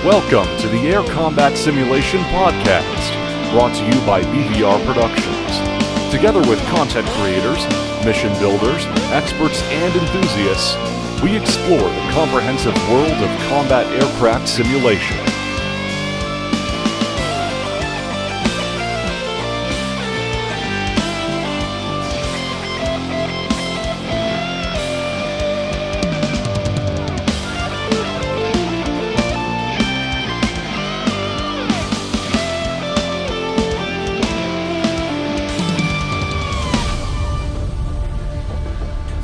Welcome to the Air Combat Simulation Podcast, brought to you by BVR Productions. Together with content creators, mission builders, experts, and enthusiasts, we explore the comprehensive world of combat aircraft simulation.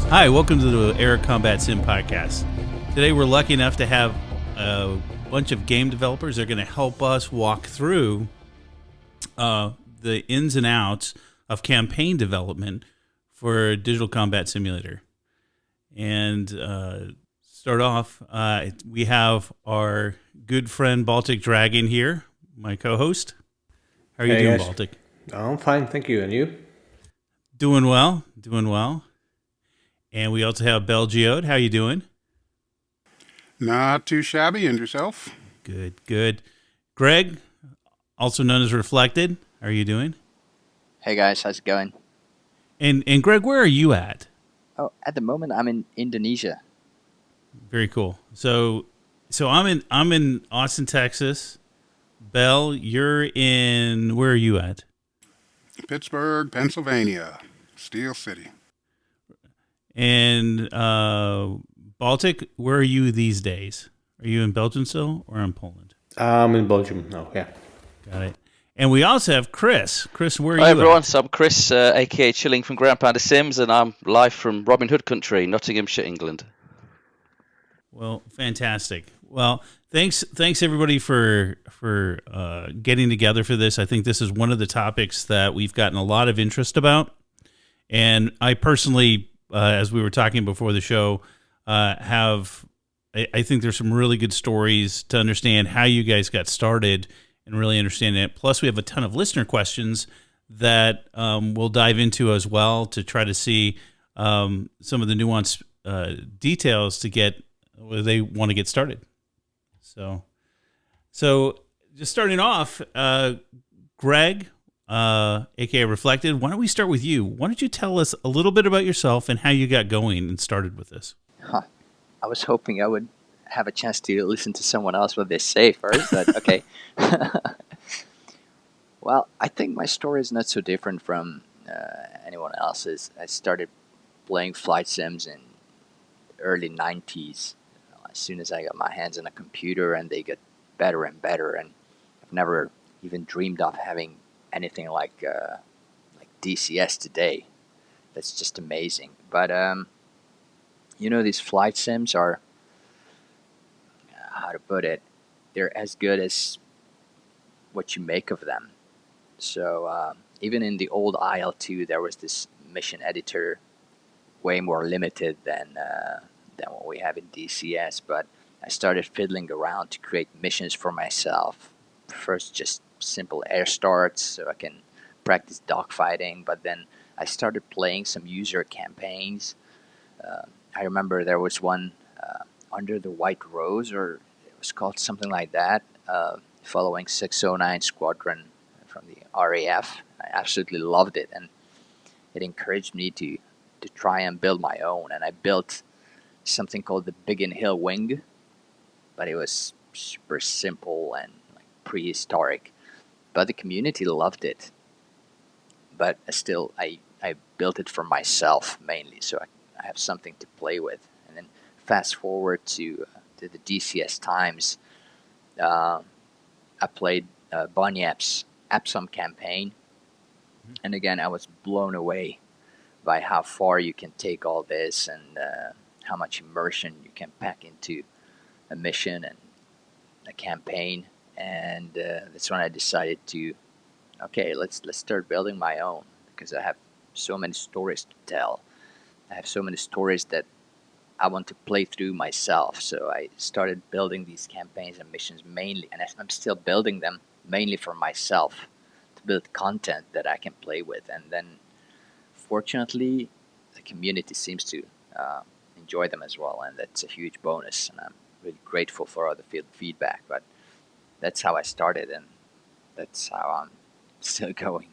Hi, welcome to the Air Combat Sim Podcast. Today we're lucky enough to have a bunch of game developers that are going to help us walk through the ins and outs of campaign development for a digital combat simulator. And start off, we have our good friend Baltic Dragon here, my co-host. How are you doing, guys. Baltic? I'm fine, thank you. And you? Doing well. And we also have Bell Geode. How you doing? Not too shabby. And yourself? Good. Greg, also known as Reflected. How are you doing? Hey guys, how's it going? And Greg, where are you at? Oh, at the moment I'm in Indonesia. Very cool. So I'm in Austin, Texas. Bell, you're in, where are you at? Pittsburgh, Pennsylvania. Steel City. And Baltic, where are you these days? Are you in Belgium still or in Poland? I'm in Belgium now, yeah. Got it. And we also have Chris. Chris, where are you Hi everyone, at? so I'm Chris, aka Chilling from Ground Pounder Sims, and I'm live from Robin Hood country, Nottinghamshire, England. Well, fantastic. Well, thanks everybody for getting together for this. I think this is one of the topics that we've gotten a lot of interest about. And I personally, as we were talking before the show, I think there's some really good stories to understand how you guys got started and really understand it. Plus, we have a ton of listener questions that we'll dive into as well to try to see some of the nuanced details to get where they want to get started. So just starting off, Greg, aka Reflected, why don't we start with you? Why don't you tell us a little bit about yourself and how you got going and started with this? I was hoping I would have a chance to listen to someone else what they say first, but okay. Well, I think my story is not so different from anyone else's. I started playing flight sims in early 90s. As soon as I got my hands on a computer, and they get better and better, and I've never even dreamed of having anything like DCS today. That's just amazing. But these flight sims are, how to put it, they're as good as what you make of them. So even in the old IL-2, there was this mission editor, way more limited than what we have in DCS. But I started fiddling around to create missions for myself. First, just simple air starts so I can practice dogfighting, but then I started playing some user campaigns. I remember there was one Under the White Rose, or it was called something like that, following 609 Squadron from the RAF. I absolutely loved it, and it encouraged me to try and build my own. And I built something called the Biggin Hill Wing, but it was super simple and prehistoric. But the community loved it. But still, I built it for myself mainly, so I have something to play with. And then fast forward to the DCS times, I played Bonyap's Epsom campaign, and again I was blown away by how far you can take all this and how much immersion you can pack into a mission and a campaign. And that's when I decided to, let's start building my own, because I have so many stories to tell. I have so many stories that I want to play through myself. So I started building these campaigns and missions mainly, and I'm still building them mainly for myself, to build content that I can play with. And then, fortunately, the community seems to enjoy them as well, and that's a huge bonus. And I'm really grateful for all the feedback. But that's how I started, and that's how I'm still going.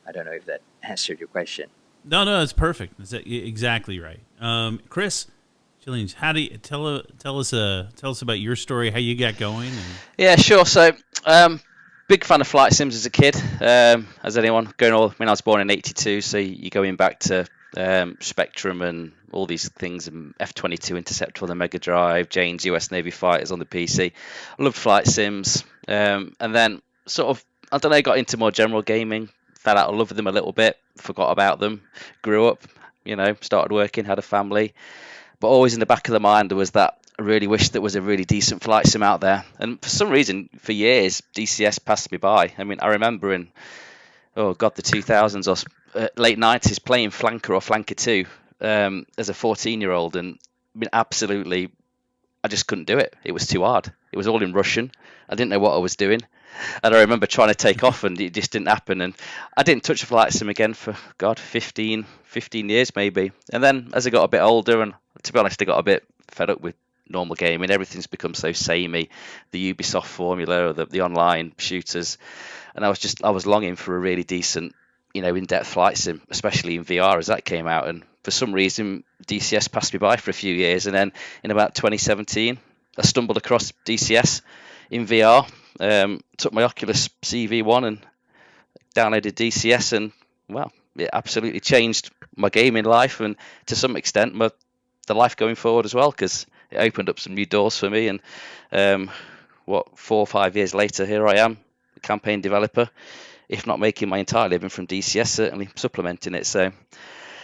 I don't know if that answered your question. No, it's perfect. That's exactly right. Chris Chillings, how do you tell us about your story, how you got going? Yeah, sure. So, big fan of flight sims as a kid. As anyone going all, I mean, I was born in '82, so you're going back to Spectrum and all these things, and F-22 Interceptor on the Mega Drive, Jane's US Navy fighters on the PC. I loved flight sims, and then sort of, I don't know, got into more general gaming. Fell out of love with them a little bit, forgot about them, grew up, started working, had a family. But always in the back of the mind there was that I really wish there was a really decent flight sim out there. And for some reason, for years, DCS passed me by. I mean, I remember in, the 2000s or late 90s playing Flanker or Flanker 2 as a 14-year-old. And I mean, absolutely, I just couldn't do it. It was too hard. It was all in Russian. I didn't know what I was doing. And I remember trying to take off and it just didn't happen. And I didn't touch a flight sim again for, 15 years maybe. And then as I got a bit older, and to be honest, I got a bit fed up with normal gaming. Everything's become so samey, the Ubisoft formula, or the online shooters. And I was longing for a really decent, in-depth flight sim, especially in VR as that came out. And for some reason, DCS passed me by for a few years. And then in about 2017, I stumbled across DCS in VR. Took my Oculus CV1 and downloaded DCS, and well, it absolutely changed my gaming life, and to some extent the life going forward as well, because it opened up some new doors for me. And 4 or 5 years later, here I am, a campaign developer, if not making my entire living from DCS, certainly supplementing it. So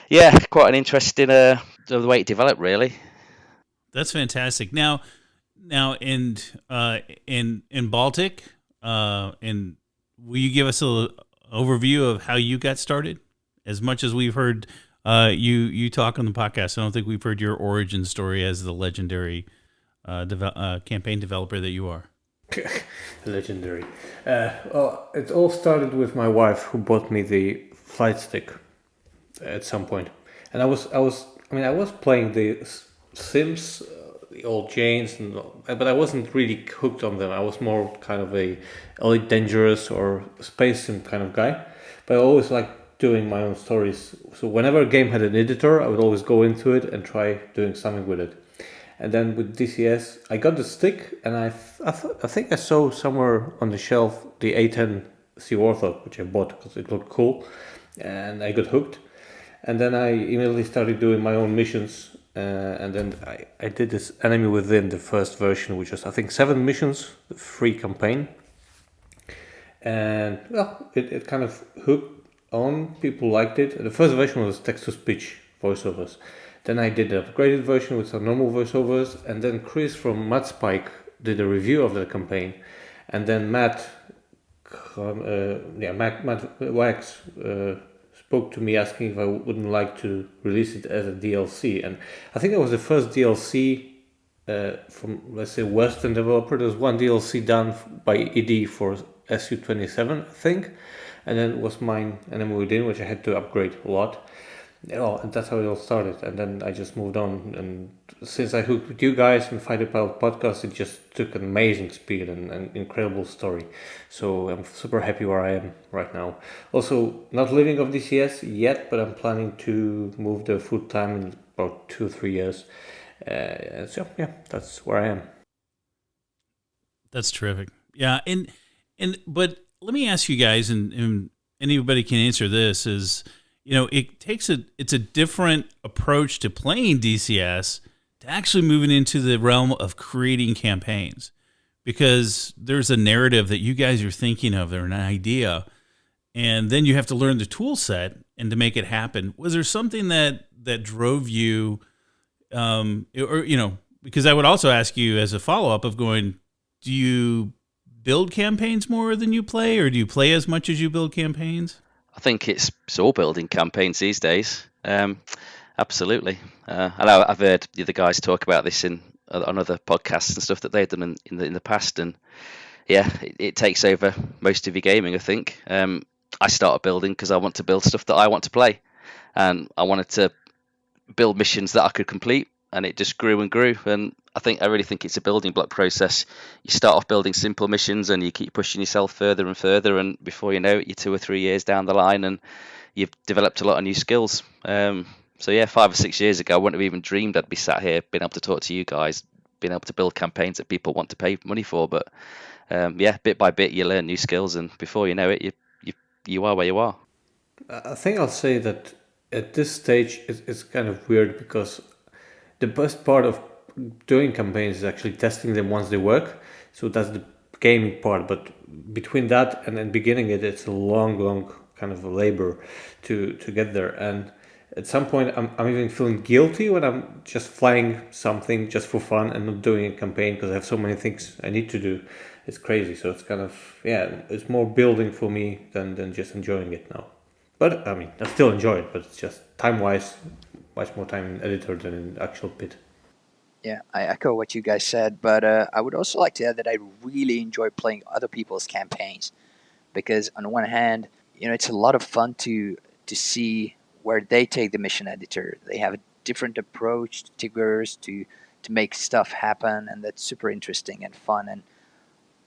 yeah, quite an interesting the way it developed, really. That's fantastic. Now in Baltic, and will you give us a overview of how you got started? As much as we've heard you talk on the podcast, I don't think we've heard your origin story as the legendary campaign developer that you are. Legendary. Well, it all started with my wife, who bought me the flight stick at some point, and I was playing the Sims, the old Janes, but I wasn't really hooked on them. I was more kind of a Elite Dangerous or Space Sim kind of guy, but I always liked doing my own stories. So whenever a game had an editor, I would always go into it and try doing something with it. And then with DCS, I got the stick, and I think I saw somewhere on the shelf the A10 Sea Warthog, which I bought because it looked cool, and I got hooked. And then I immediately started doing my own missions. And then I did this Enemy Within, the first version, which was I think 7 missions, the free campaign. And well, it kind of hooked on. People liked it. The first version was text-to-speech voiceovers. Then I did the upgraded version with some normal voiceovers. And then Chris from MadSpike did a review of the campaign. And then Matt Wax spoke to me asking if I wouldn't like to release it as a DLC. And I think it was the first DLC from, let's say, Western developer. There was one DLC done by ED for SU-27, I think. And then it was mine, Enemy Within, which I had to upgrade a lot. And that's how it all started. And then I just moved on. And since I hooked with you guys and Fighter Pilot podcast, it just took an amazing speed and an incredible story. So I'm super happy where I am right now. Also, not living off DCS yet, but I'm planning to move there full time in about 2 or 3 years. So yeah, that's where I am. That's terrific. Yeah, but let me ask you guys, and anybody can answer this, is it's a different approach to playing DCS to actually moving into the realm of creating campaigns, because there's a narrative that you guys are thinking of, or an idea, and then you have to learn the tool set and to make it happen. Was there something that drove you, because I would also ask you as a follow-up of going, do you build campaigns more than you play, or do you play as much as you build campaigns? I think it's all building campaigns these days. Absolutely. I know I've heard the other guys talk about this on other podcasts and stuff that they've done in the past, and yeah, it takes over most of your gaming, I think. I started building because I want to build stuff that I want to play, and I wanted to build missions that I could complete and it just grew and grew. And I really think it's a building block process. You start off building simple missions, and you keep pushing yourself further and further, and before you know it, you're 2 or 3 years down the line, and you've developed a lot of new skills. So yeah, 5 or 6 years ago, I wouldn't have even dreamed I'd be sat here, being able to talk to you guys, being able to build campaigns that people want to pay money for. But yeah, bit by bit, you learn new skills, and before you know it, you are where you are. I think I'll say that at this stage it's kind of weird because the best part of doing campaigns is actually testing them once they work. So that's the gaming part. But between that and then beginning it, it's a long kind of a labor to get there. And at some point, I'm even feeling guilty when I'm just flying something just for fun and not doing a campaign because I have so many things I need to do. It's crazy. So it's kind of, it's more building for me than just enjoying it now. But I mean, I still enjoy it, but it's just time-wise, much more time in editor than in actual pit. Yeah, I echo what you guys said, but I would also like to add that I really enjoy playing other people's campaigns because on one hand, it's a lot of fun to see where they take the mission editor. They have a different approach to triggers to make stuff happen, and that's super interesting and fun. And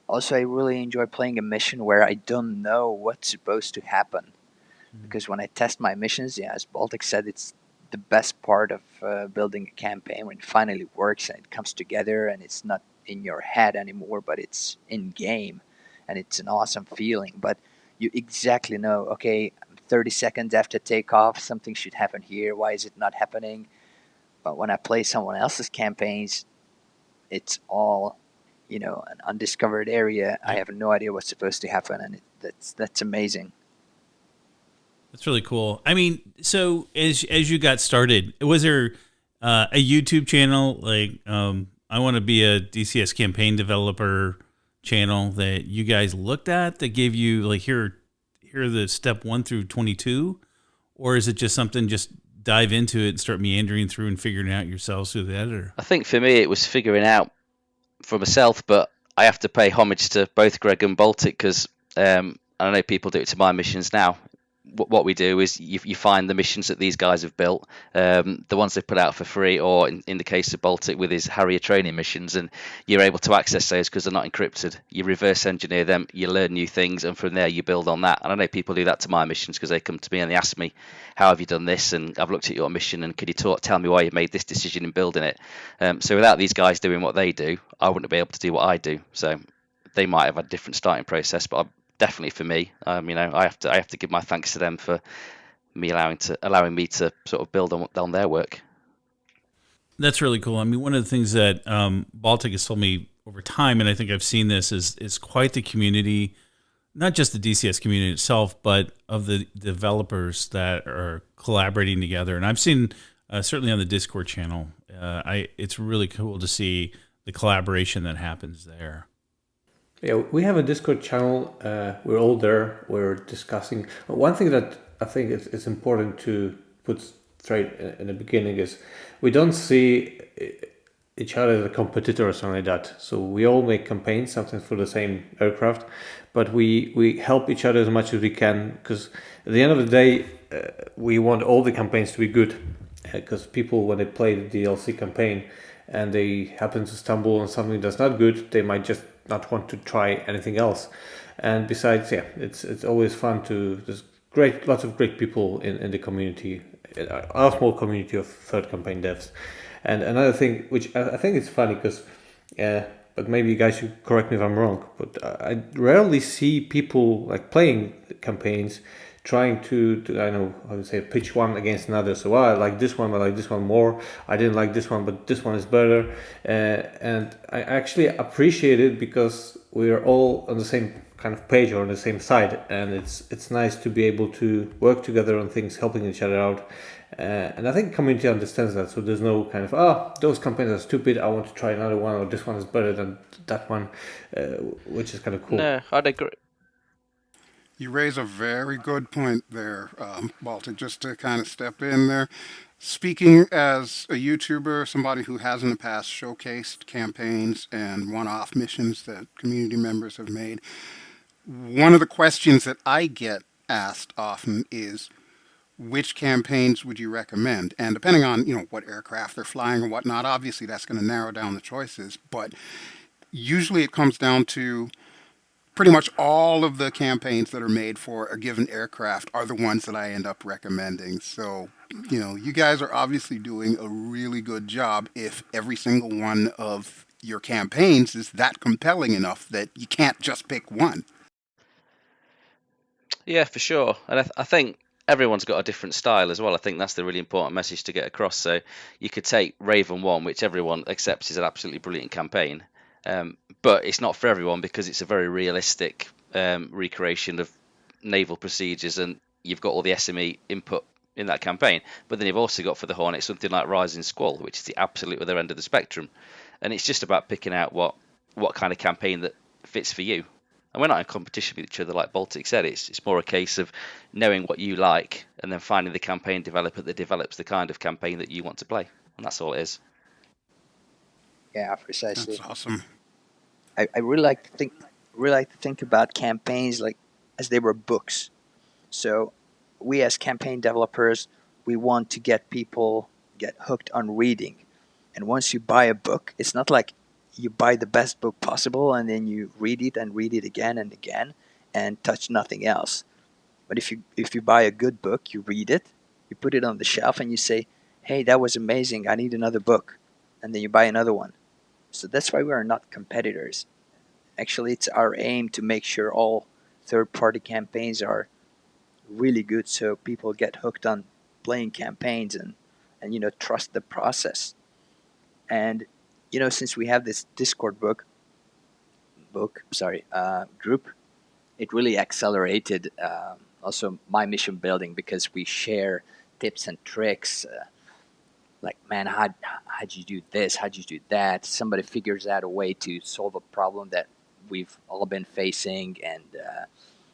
also, I really enjoy playing a mission where I don't know what's supposed to happen. Because when I test my missions, as Baltic said, it's the best part of building a campaign when it finally works and it comes together and it's not in your head anymore, but it's in game, and it's an awesome feeling. But you exactly know, okay, 30 seconds after takeoff, something should happen here. Why is it not happening? But when I play someone else's campaigns, it's all an undiscovered area. I have no idea what's supposed to happen, and that's amazing. That's really cool. I mean, so as you got started, was there a YouTube channel like I want to be a DCS campaign developer channel that you guys looked at that gave you like here are the step 1 through 22, or is it just something just dive into it and start meandering through and figuring it out yourselves through the editor? I think for me it was figuring out for myself, but I have to pay homage to both Greg and Baltic because I know people do it to my missions now. What we do is you find the missions that these guys have built, the ones they put out for free, or in the case of Baltic with his Harrier training missions, and you're able to access those because they're not encrypted. You reverse engineer them, you learn new things, and from there you build on that. And I know people do that to my missions because they come to me and they ask me, how have you done this? And I've looked at your mission, and could you tell me why you made this decision in building it? So without these guys doing what they do, I wouldn't be able to do what I do. So they might have a different starting process, but definitely for me, I have to give my thanks to them for me allowing me to sort of build on their work. That's really cool. I mean, one of the things that Baltic has told me over time, and I think I've seen this, is quite the community, not just the DCS community itself, but of the developers that are collaborating together. And I've seen certainly on the Discord channel, it's really cool to see the collaboration that happens there. Yeah, we have a Discord channel. We're all there. We're discussing. One thing that I think is important to put straight in the beginning is we don't see each other as a competitor or something like that. So we all make campaigns, sometimes for the same aircraft, but we help each other as much as we can because at the end of the day, we want all the campaigns to be good because people, when they play the DLC campaign and they happen to stumble on something that's not good, they might just not want to try anything else. And besides, it's always fun there's lots of great people in the community, our small community of third campaign devs. And another thing, which I think is funny because, but maybe you guys should correct me if I'm wrong, but I rarely see people like playing campaigns trying to I know how to say pitch one against another. So I like this one, I like this one more. I didn't like this one, but this one is better. And I actually appreciate it because we are all on the same kind of page or on the same side, and it's nice to be able to work together on things, helping each other out. And I think community understands that. So there's no kind of those campaigns are stupid, I want to try another one, or this one is better than that one, which is kind of cool. No, I'd agree. You raise a very good point there, Baltic, just to kind of step in there. Speaking as a YouTuber, somebody who has in the past showcased campaigns and one-off missions that community members have made, one of the questions that I get asked often is, which campaigns would you recommend? And depending on, what aircraft they're flying or whatnot, obviously that's going to narrow down the choices. But usually it comes down to pretty much all of the campaigns that are made for a given aircraft are the ones that I end up recommending. So, you guys are obviously doing a really good job if every single one of your campaigns is that compelling enough that you can't just pick one. Yeah, for sure. And I think everyone's got a different style as well. I think that's the really important message to get across. So you could take Raven 1, which everyone accepts is an absolutely brilliant campaign, but it's not for everyone because it's a very realistic recreation of naval procedures, and you've got all the SME input in that campaign. But then you've also got for the Hornet something like Rising Squall, which is the absolute other end of the spectrum. And it's just about picking out what kind of campaign that fits for you. And we're not in competition with each other, like Baltic said. It's more a case of knowing what you like and then finding the campaign developer that develops the kind of campaign that you want to play. And that's all it is. Yeah, precisely. That's awesome. I really like to think about campaigns like as they were books. So we as campaign developers, we want to get people get hooked on reading. And once you buy a book, it's not like you buy the best book possible and then you read it and read it again and again and touch nothing else. But if you buy a good book, you read it, you put it on the shelf and you say, "Hey, that was amazing. I need another book." And then you buy another one. So that's why we are not competitors. Actually, it's our aim to make sure all third-party campaigns are really good so people get hooked on playing campaigns and trust the process. And since we have this Discord group, it really accelerated also my mission building because we share tips and tricks. Like, man, how'd you do this? How'd you do that? Somebody figures out a way to solve a problem that we've all been facing, and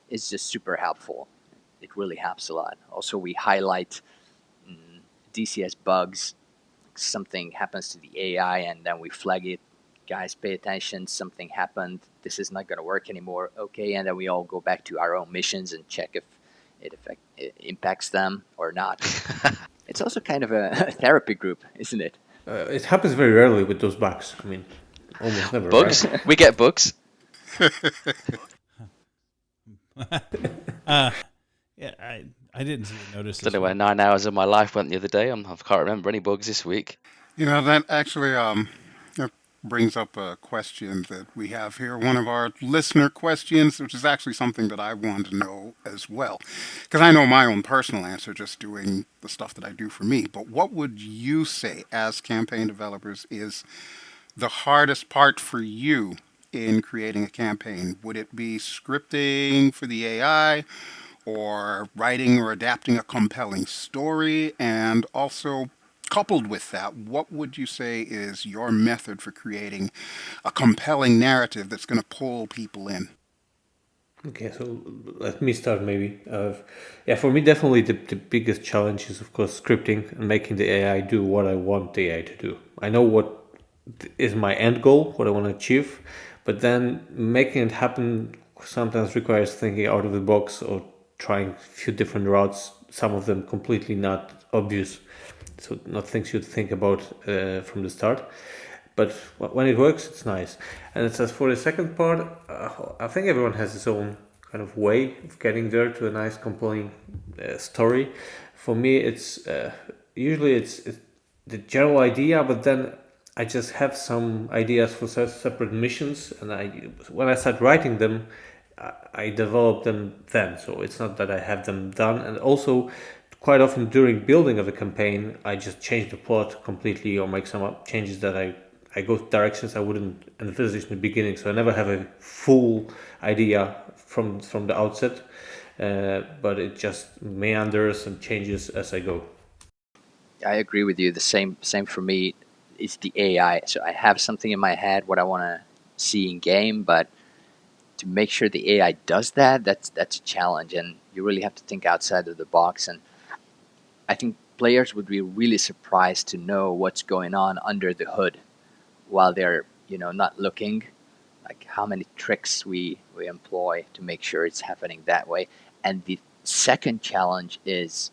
it's just super helpful. It really helps a lot. Also, we highlight DCS bugs. Something happens to the AI, and then we flag it. Guys, pay attention. Something happened. This is not going to work anymore. Okay, and then we all go back to our own missions and check if it impacts them or not. It's also kind of a therapy group, isn't it? It happens very rarely with those bugs. I mean, almost never. Bugs? Right? We get bugs. Yeah, I didn't notice. I don't know where 9 hours of my life went the other day. I can't remember any bugs this week. That actually that brings up a question that we have here. One of our listener questions, which is actually something that I wanted to know as well. Because I know my own personal answer just doing the stuff that I do for me. But what would you say as campaign developers is the hardest part for you in creating a campaign? Would it be scripting for the AI, or writing or adapting a compelling story? And also, coupled with that, what would you say is your method for creating a compelling narrative that's going to pull people in? Okay, so let me start maybe. For me, definitely the biggest challenge is, of course, scripting and making the AI do what I want the AI to do. I know what is my end goal, what I want to achieve, but then making it happen sometimes requires thinking out of the box or trying a few different routes, some of them completely not obvious, so not things you'd think about from the start. But when it works, it's nice. And it says for the second part, I think everyone has his own kind of way of getting there to a nice, compelling story. For me, it's usually it's the general idea, but then I just have some ideas for separate missions, and when I start writing them, I develop them then. So it's not that I have them done. And also, quite often during building of a campaign, I just change the plot completely or make some changes that I go directions I wouldn't envisage in the beginning. So I never have a full idea from the outset, but it just meanders and changes as I go. I agree with you. The same for me. It's the AI. So I have something in my head what I want to see in game, but to make sure the AI does that's a challenge, and you really have to think outside of the box. And I think players would be really surprised to know what's going on under the hood while they're not looking, like how many tricks we employ to make sure it's happening that way. And the second challenge is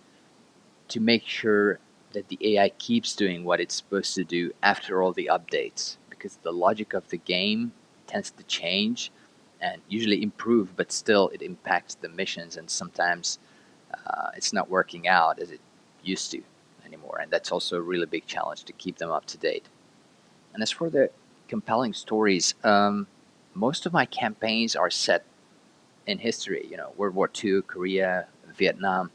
to make sure that the AI keeps doing what it's supposed to do after all the updates, because the logic of the game tends to change and usually improve, but still it impacts the missions, and sometimes it's not working out as it used to anymore, and that's also a really big challenge to keep them up to date. And as for the compelling stories, most of my campaigns are set in history, World War II, Korea, Vietnam,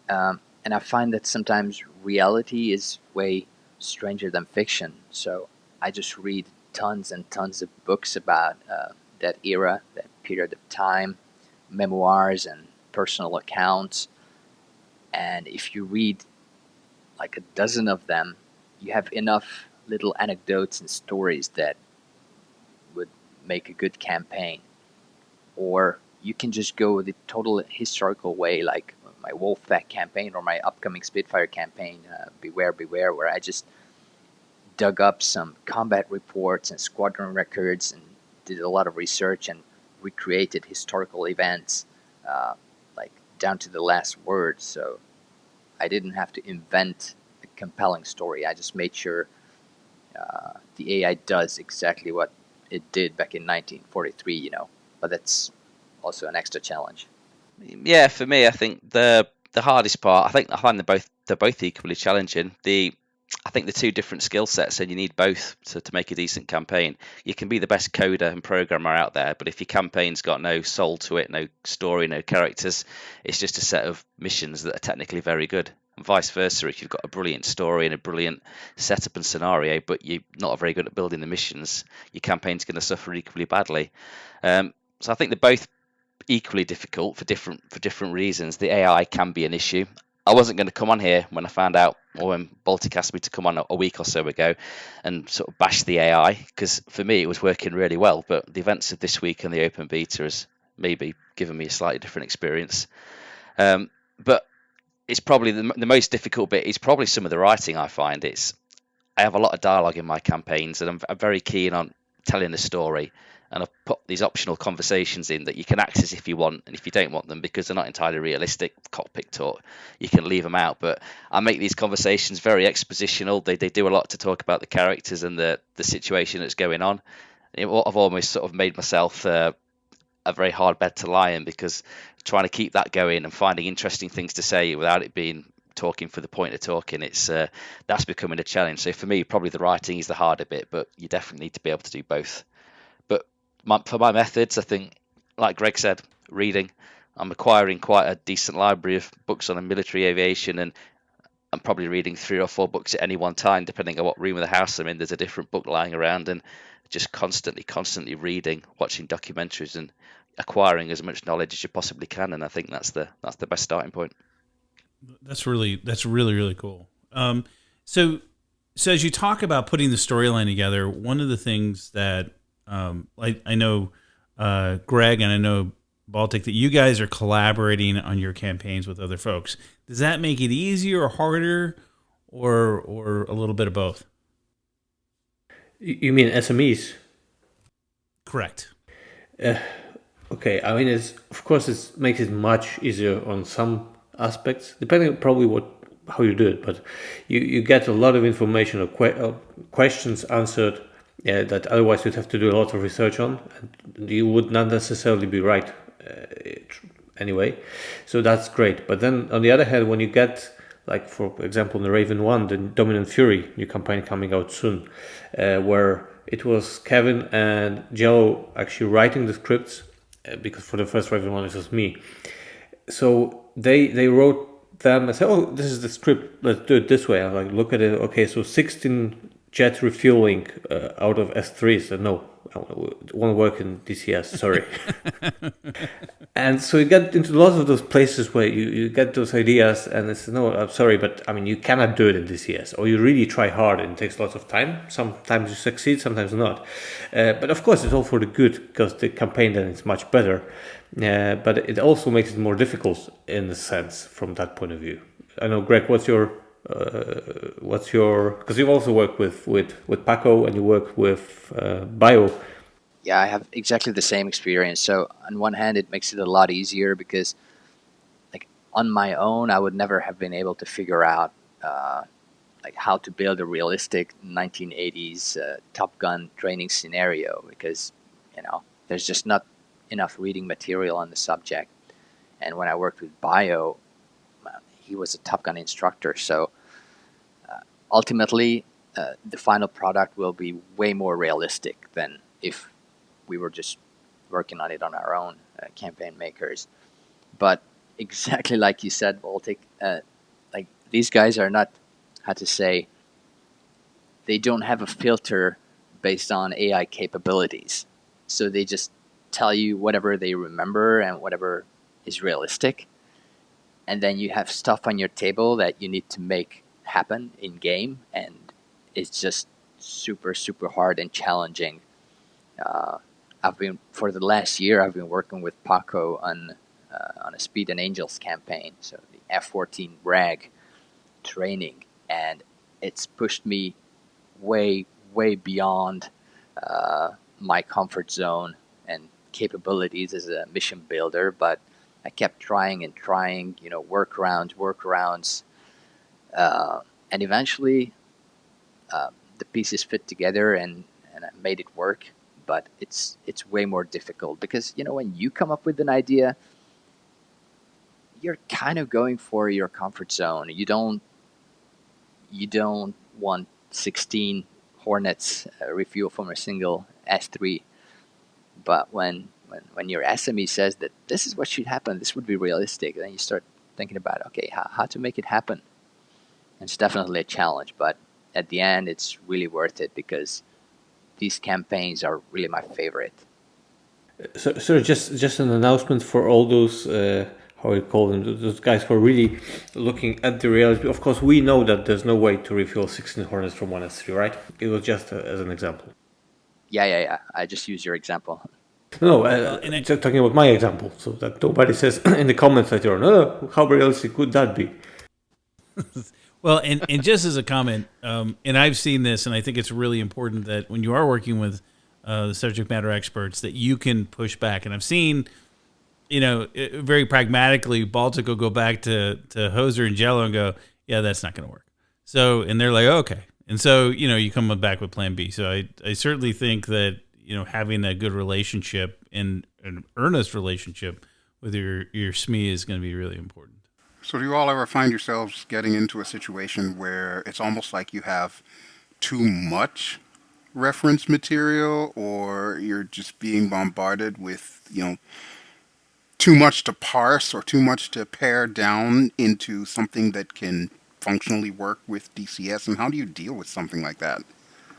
and I find that sometimes reality is way stranger than fiction. So I just read tons and tons of books about that era, that period of time, memoirs and personal accounts. And if you read like a dozen of them, you have enough little anecdotes and stories that would make a good campaign. Or you can just go the total historical way, like my Wolfpack campaign or my upcoming Spitfire campaign, Beware, Beware, where I just dug up some combat reports and squadron records and did a lot of research and recreated historical events, like down to the last word. So I didn't have to invent a compelling story. I just made sure the AI does exactly what it did back in 1943, But that's also an extra challenge. Yeah, for me, I think the hardest part, I find they're both equally challenging. I think the two different skill sets, and you need both to make a decent campaign. You can be the best coder and programmer out there, but if your campaign's got no soul to it, no story, no characters, it's just a set of missions that are technically very good. And vice versa, if you've got a brilliant story and a brilliant setup and scenario, but you're not very good at building the missions, your campaign's going to suffer equally badly. So I think they're both equally difficult for different reasons. The AI can be an issue. I wasn't going to come on here when I found out, or when Baltic asked me to come on a week or so ago and sort of bash the AI, because for me it was working really well, but the events of this week and the open beta has maybe given me a slightly different experience. But it's probably the most difficult bit is probably some of the writing. I find I have a lot of dialogue in my campaigns, and I'm very keen on telling a story, and I've put these optional conversations in that you can access if you want, and if you don't want them because they're not entirely realistic cockpit talk, you can leave them out. But I make these conversations very expositional. They do a lot to talk about the characters and the situation that's going on. I've almost sort of made myself a very hard bed to lie in, because trying to keep that going and finding interesting things to say without it being talking for the point of talking, that's becoming a challenge. So for me, probably the writing is the harder bit, but you definitely need to be able to do both. But for my methods, I think, like Greg said, reading. I'm acquiring quite a decent library of books on military aviation, and I'm probably reading 3 or 4 books at any one time, depending on what room of the house I'm in. There's a different book lying around, and just constantly reading, watching documentaries, and acquiring as much knowledge as you possibly can. And I think that's the best starting point. That's really really cool. So as you talk about putting the storyline together, one of the things that I know Greg and I know Baltic, that you guys are collaborating on your campaigns with other folks. Does that make it easier or harder, or a little bit of both? You mean SMEs? Correct. Okay, I mean, of course it makes it much easier on some aspects, depending on probably how you do it. But you get a lot of information or questions answered that otherwise you'd have to do a lot of research on, and you would not necessarily be right anyway. So that's great. But then on the other hand, when you get, like for example, in the Raven 1, the Dominant Fury new campaign coming out soon, where it was Kevin and Joe actually writing the scripts, because for the first Raven 1 it was me. So they wrote them and said, "Oh, this is the script. Let's do it this way." I was like, look at it. Okay, so 16 jet refueling out of S3. So no, it won't work in DCS. Sorry. And so you get into lots of those places where you get those ideas, and it's no, I'm sorry, but I mean, you cannot do it in DCS, or you really try hard and it takes lots of time. Sometimes you succeed, sometimes not. But of course, it's all for the good, because the campaign then is much better. But it also makes it more difficult in a sense from that point of view. I know, Greg, what's your because you've also worked with Paco and you work with Bio. Yeah, I have exactly the same experience. So on one hand, it makes it a lot easier because like on my own, I would never have been able to figure out like how to build a realistic 1980s Top Gun training scenario, because there's just not enough reading material on the subject. And when I worked with Bio, he was a Top Gun instructor, so ultimately the final product will be way more realistic than if we were just working on it on our own, campaign makers. But exactly like you said, Baltic, like these guys are not, how to say, they don't have a filter based on AI capabilities. So they just tell you whatever they remember and whatever is realistic. And then you have stuff on your table that you need to make happen in game, and it's just super, super hard and challenging. For the last year, I've been working with Paco on a Speed and Angels campaign, so the F-14 RAG training, and it's pushed me way, way beyond my comfort zone and capabilities as a mission builder. But I kept trying and trying, workarounds, and eventually the pieces fit together, and I made it work. But it's way more difficult because when you come up with an idea, you're kind of going for your comfort zone. You don't want 16 Hornets refuel from a single S3. But when your SME says that this is what should happen, this would be realistic, then you start thinking about, okay, how to make it happen. And it's definitely a challenge, but at the end, it's really worth it because these campaigns are really my favorite. So just an announcement for all those how you call them, those guys who are really looking at the reality. Of course, we know that there's no way to refuel 16 Hornets from one S3, right? It was just as an example. Yeah. I just use your example. No, just talking about my example, so that nobody says in the comments that how realistic could that be? Well, and just as a comment, and I've seen this, and I think it's really important that when you are working with the subject matter experts, that you can push back. And I've seen, very pragmatically, Baltic will go back to Hoser and Jello and go, yeah, that's not going to work. So, and they're like, okay. And so, you come back with plan B. So I certainly think that, having a good relationship and an earnest relationship with your SME is going to be really important. So do you all ever find yourselves getting into a situation where it's almost like you have too much reference material, or you're just being bombarded with, too much to parse or too much to pare down into something that can functionally work with DCS? And how do you deal with something like that?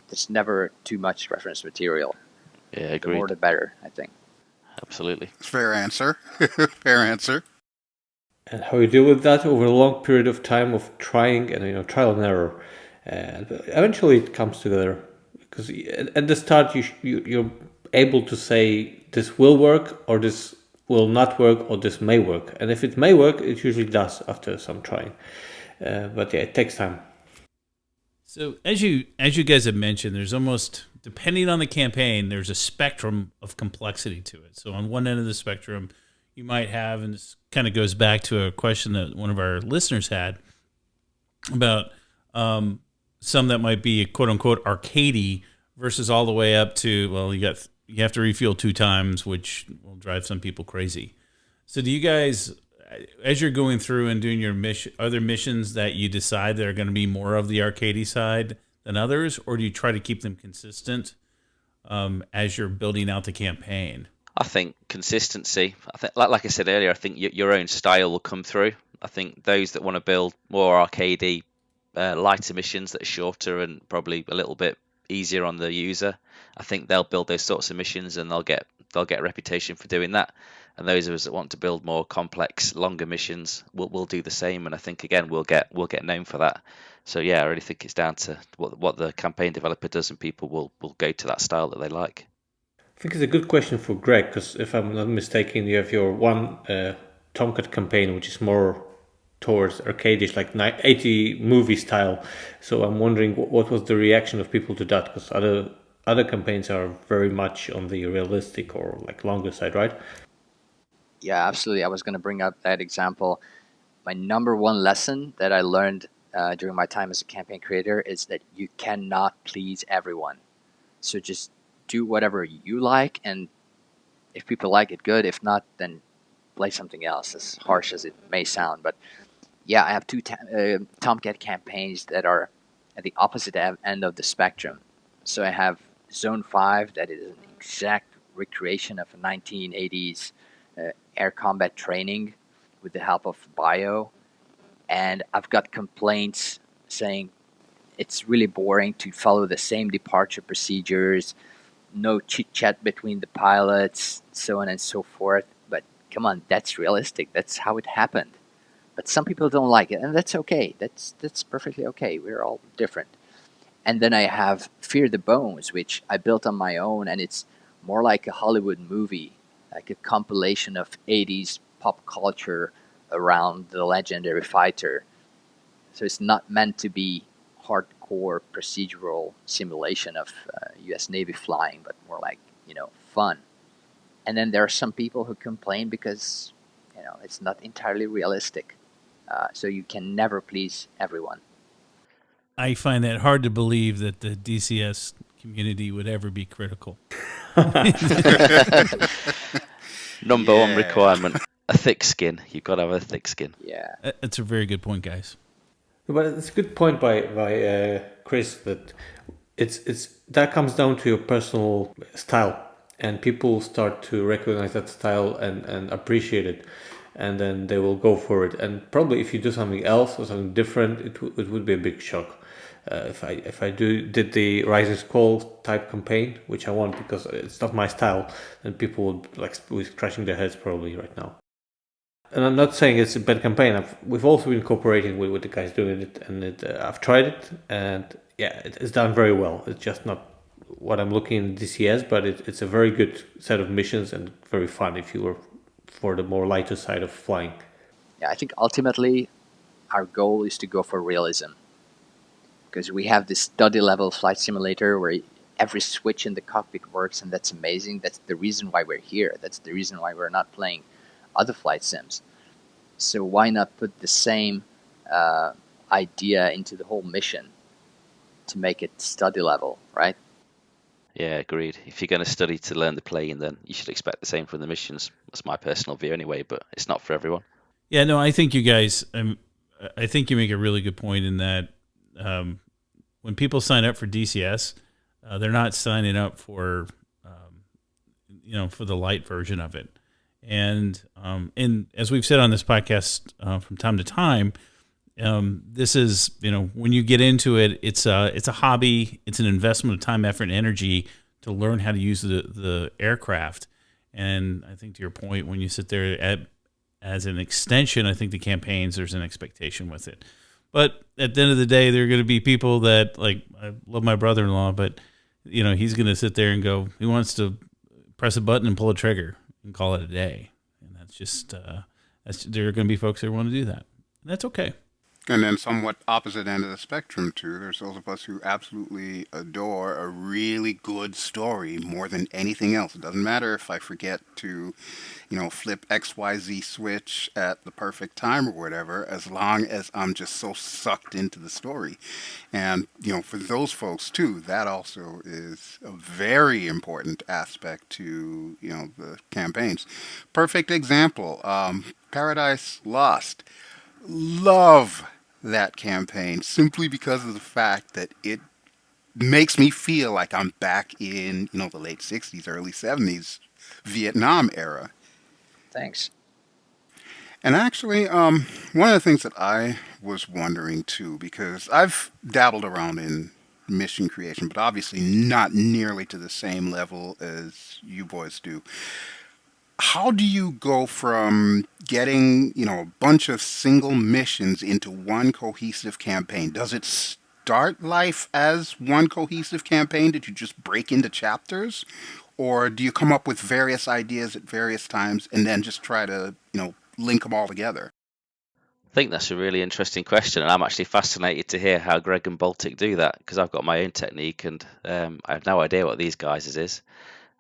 There's never too much reference material. Yeah, agreed. The more the better, I think. Absolutely. Fair answer. Fair answer. And how you deal with that over a long period of time of trying and trial and error, and eventually it comes together. Because at the start you're able to say this will work or this will not work or this may work, and if it may work, it usually does after some trying. But yeah, it takes time. So as you guys have mentioned, there's almost, depending on the campaign, there's a spectrum of complexity to it. So on one end of the spectrum, you might have, and this kind of goes back to a question that one of our listeners had about some that might be quote unquote arcadey versus all the way up to, well, you have to refuel 2 times, which will drive some people crazy. So do you guys, as you're going through and doing your other missions, that you decide that are going to be more of the arcadey side than others, or do you try to keep them consistent as you're building out the campaign? I think consistency. I think, like I said earlier, I think your own style will come through. I think those that want to build more arcadey, lighter missions that are shorter and probably a little bit easier on the user, I think they'll build those sorts of missions and they'll get a reputation for doing that. And those of us that want to build more complex, longer missions, will do the same. And I think again we'll get known for that. So yeah, I really think it's down to what the campaign developer does, and people will go to that style that they like. I think it's a good question for Greg, because if I'm not mistaken, you have your one Tomcat campaign, which is more towards arcadish, like 80 movie style. So I'm wondering what was the reaction of people to that, because other campaigns are very much on the realistic or like longer side, right? Yeah, absolutely. I was going to bring up that example. my number one lesson that I learned during my time as a campaign creator is that you cannot please everyone. So just do whatever you like, and if people like it, good. If not, then play something else, as harsh as it may sound. But yeah, I have two Tomcat campaigns that are at the opposite end of the spectrum. So I have Zone 5, that is an exact recreation of a 1980s air combat training with the help of bio. And I've got complaints saying it's really boring to follow the same departure procedures, no chit chat between the pilots, so on and so forth. But come on, that's realistic. That's how it happened. But some people don't like it, and that's okay. That's perfectly okay. We're all different. And then I have Fear the Bones, which I built on my own, and it's more like a Hollywood movie, like a compilation of 80s pop culture around the legendary fighter. So it's not meant to be hardcore procedural simulation of U.S. Navy flying, but more like, fun. And then there are some people who complain because, it's not entirely realistic. So you can never please everyone. I find that hard to believe that the DCS community would ever be critical. Number one requirement: a thick skin. You've got to have a thick skin. Yeah. That's a very good point, guys. But it's a good point by Chris that it's that comes down to your personal style, and people start to recognize that style and appreciate it, and then they will go for it. And probably if you do something else or something different, it would be a big shock. If I did the Rising Squall type campaign, which I want because it's not my style, then people would be scratching their heads probably right now. And I'm not saying it's a bad campaign. We've also been cooperating with the guys doing it, and I've tried it, and yeah, it's done very well. It's just not what I'm looking in DCS, but it's a very good set of missions and very fun if you were for the more lighter side of flying. Yeah, I think ultimately our goal is to go for realism, because we have this study level flight simulator where every switch in the cockpit works, and that's amazing. That's the reason why we're here. That's the reason why we're not playing other flight sims. So why not put the same idea into the whole mission to make it study level, right? Yeah, agreed. If you're going to study to learn the plane, then you should expect the same from the missions. That's my personal view anyway, but it's not for everyone. Yeah, no, I think you guys, I think you make a really good point in that when people sign up for DCS, they're not signing up for, for the light version of it. And as we've said on this podcast from time to time, this is, when you get into it, it's a hobby. It's an investment of time, effort, and energy to learn how to use the aircraft. And I think to your point, when you sit there as an extension, I think the campaigns, there's an expectation with it. But at the end of the day, there are going to be people that, like, I love my brother-in-law, but he's going to sit there and go, he wants to press a button and pull a trigger and call it a day. And that's just, there are going to be folks that want to do that. And that's okay. And then somewhat opposite end of the spectrum, too. There's those of us who absolutely adore a really good story more than anything else. It doesn't matter if I forget to, flip XYZ switch at the perfect time or whatever, as long as I'm just so sucked into the story. And, for those folks, too, that also is a very important aspect to, the campaigns. Perfect example, Paradise Lost. Love that campaign simply because of the fact that it makes me feel like I'm back in, the late 60s, early 70s Vietnam era. Thanks. And actually, one of the things that I was wondering too, because I've dabbled around in mission creation, but obviously not nearly to the same level as you boys do. How do you go from getting, a bunch of single missions into one cohesive campaign? Does it start life as one cohesive campaign? Did you just break into chapters? Or do you come up with various ideas at various times and then just try to, link them all together? I think that's a really interesting question, and I'm actually fascinated to hear how Greg and Baltic do that, because I've got my own technique, and I have no idea what these guys' is.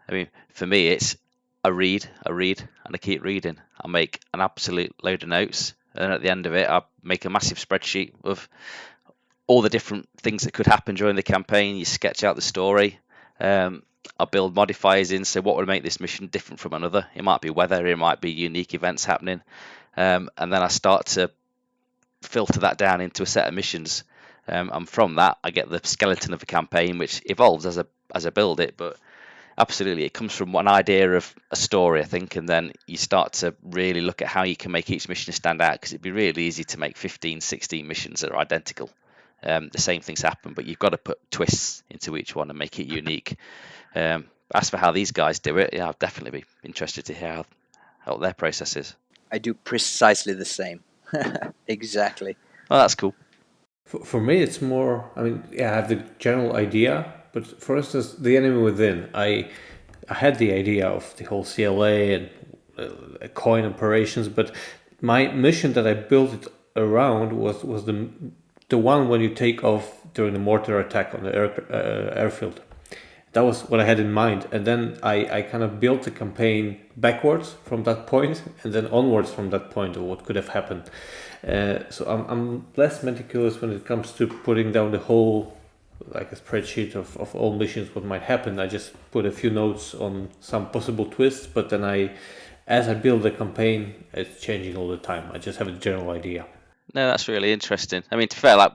I mean, for me, it's I read, and I keep reading. I make an absolute load of notes, and at the end of it, I make a massive spreadsheet of all the different things that could happen during the campaign. You sketch out the story. I build modifiers in, so what would make this mission different from another? It might be weather, it might be unique events happening, and then I start to filter that down into a set of missions, and from that I get the skeleton of a campaign, which evolves as I build it. But absolutely, it comes from one idea of a story, I think, and then you start to really look at how you can make each mission stand out, because it'd be really easy to make 15, 16 missions that are identical. The same things happen, but you've got to put twists into each one and make it unique. As for how these guys do it, yeah, I'd definitely be interested to hear how their process is. I do precisely the same. Exactly. Oh, that's cool. For me, it's more, I mean, yeah, I have the general idea, but for instance, the enemy within, I had the idea of the whole CLA and coin operations, but my mission that I built it around was the one when you take off during the mortar attack on the airfield. That was what I had in mind, and then I kind of built the campaign backwards from that point, and then onwards from that point of what could have happened. So I'm less meticulous when it comes to putting down the whole, like a spreadsheet of all missions, what might happen. I just put a few notes on some possible twists, but then as I build the campaign, it's changing all the time. I just have a general idea. No, that's really interesting. I mean, to be fair, like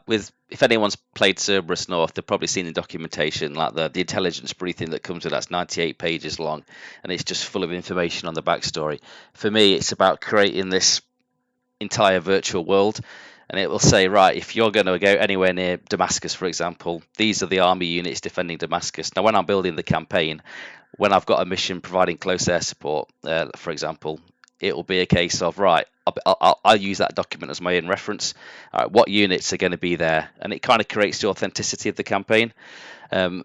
if anyone's played Cerberus North, they've probably seen the documentation, like the intelligence briefing that comes with that's 98 pages long, and it's just full of information on the backstory. For me, it's about creating this entire virtual world, and it will say, right, if you're going to go anywhere near Damascus, for example, these are the army units defending Damascus. Now, when I'm building the campaign, when I've got a mission providing close air support, for example, it will be a case of, right, I'll use that document as my own reference. All right, what units are going to be there? And it kind of creates the authenticity of the campaign. And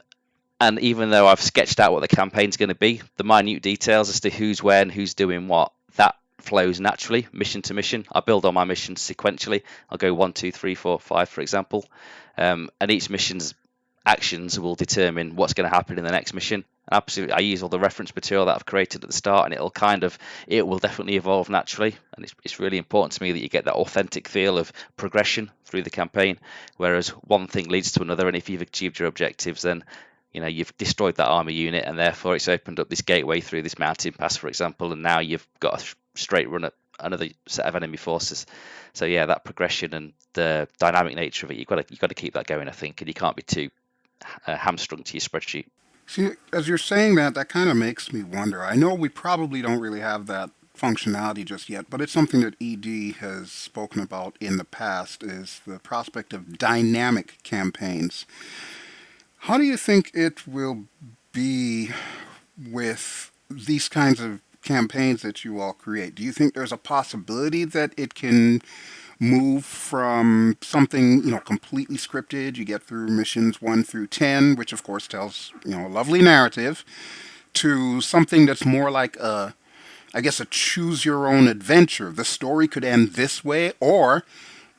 even though I've sketched out what the campaign's going to be, the minute details as to who's where and who's doing what, that flows naturally, mission to mission. I build all my missions sequentially. I'll go 1, 2, 3, 4, 5, for example. And each mission's actions will determine what's going to happen in the next mission. Absolutely, I use all the reference material that I've created at the start, and it will definitely evolve naturally. And it's really important to me that you get that authentic feel of progression through the campaign, whereas one thing leads to another, and if you've achieved your objectives, then you've destroyed that army unit, and therefore it's opened up this gateway through this mountain pass, for example, and now you've got a straight run at another set of enemy forces. So yeah, that progression and the dynamic nature of it, you've got to keep that going, I think, and you can't be too hamstrung to your spreadsheet. See, as you're saying that kind of makes me wonder. I know we probably don't really have that functionality just yet, but it's something that ED has spoken about in the past, is the prospect of dynamic campaigns. How do you think it will be with these kinds of campaigns that you all create? Do you think there's a possibility that it can move from something, completely scripted, you get through missions 1 through 10, which of course tells, a lovely narrative, to something that's more like a choose your own adventure? The story could end this way, or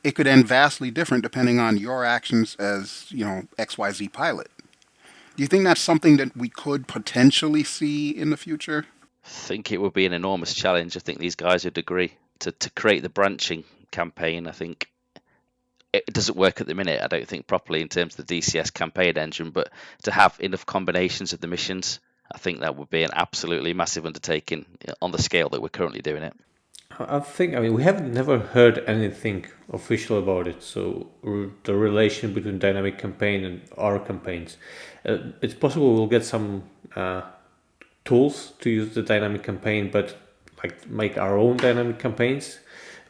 it could end vastly different depending on your actions as, XYZ pilot. Do you think that's something that we could potentially see in the future? I think it would be an enormous challenge. I think these guys would agree to create the branching campaign. I think it doesn't work at the minute, I don't think, properly in terms of the DCS campaign engine, but to have enough combinations of the missions, I think that would be an absolutely massive undertaking on the scale that we're currently doing it. We haven't never heard anything official about it, so the relation between dynamic campaign and our campaigns, it's possible we'll get some tools to use the dynamic campaign, but like make our own dynamic campaigns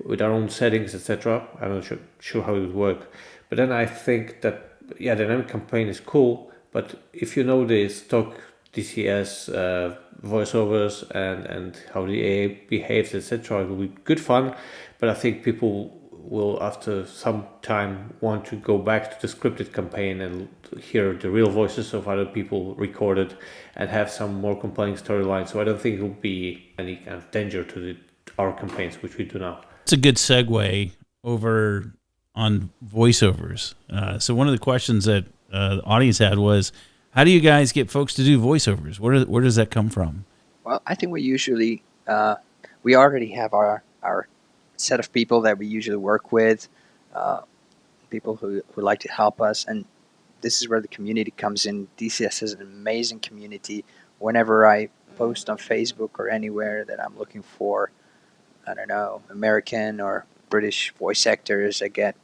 with our own settings, etc. I'm not sure how it would work. But then I think that, dynamic campaign is cool, but if you know the stock DCS voiceovers and how the AI behaves, etc., it will be good fun. But I think people will, after some time, want to go back to the scripted campaign and hear the real voices of other people recorded and have some more compelling storyline. So I don't think it will be any kind of danger to our campaigns, which we do now. It's a good segue over on voiceovers. So one of the questions that the audience had was, how do you guys get folks to do voiceovers? Where does that come from? Well, I think we usually we already have our set of people that we usually work with, people who like to help us, and this is where the community comes in. DCS is an amazing community. Whenever I post on Facebook or anywhere that I'm looking for, I don't know, American or British voice actors, I get